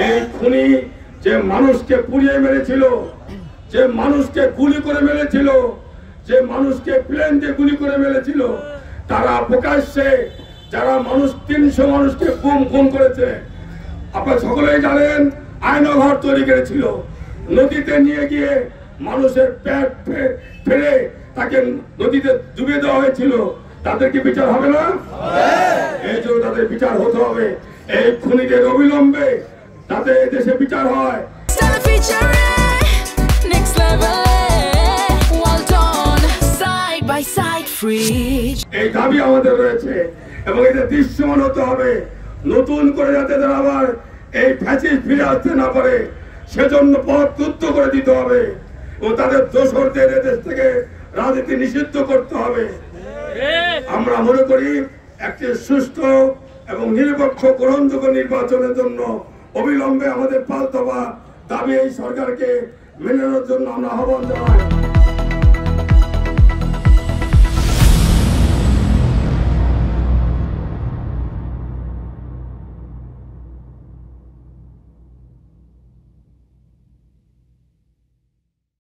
এই খুনি যে মানুষকে পুড়িয়ে মেরেছিল, যে মানুষকে গুলি করে মেরেছিল, যে মানুষকে প্লেন দিয়ে গুলি করে মেরেছিল, তারা প্রকাশ্যে যারা মানুষ 300 মানুষকে খুন করেছে, আপনারা সকলেই জানেন, আয়নাঘর তৈরি করেছিল, নদীতে নিয়ে গিয়ে মানুষের পেট ফেলে তাকে নদীতে ডুবিয়ে দেওয়া হয়েছিল। তাদের কি বিচার হবে না? এই জন্য তাদের বিচার হতে হবে। এই খুনিদের অবিলম্বে তাদের দেশে বিচার হয়। এই দাবি আমাদের রয়েছে এবং এটা দৃশ্যমান হতে হবে। নতুন করে যাতে তারা আবার এই ফ্যাসিস্ট ফিরে আসতে না পারে সেজন্য পথ রুদ্ধ করে দিতে হবে ও তাদের দোসরদের দেশ থেকে রাজনীতি নিষিদ্ধ করতে হবে। আমরা মনে করি একটি সুষ্ঠু এবং নিরপেক্ষ গ্রহণযোগ্য নির্বাচনের জন্য অবিলম্বে আমাদের 5 দফা দাবি এই সরকারকে মেনে নেওয়ার জন্য আমরা আহ্বান জানাই।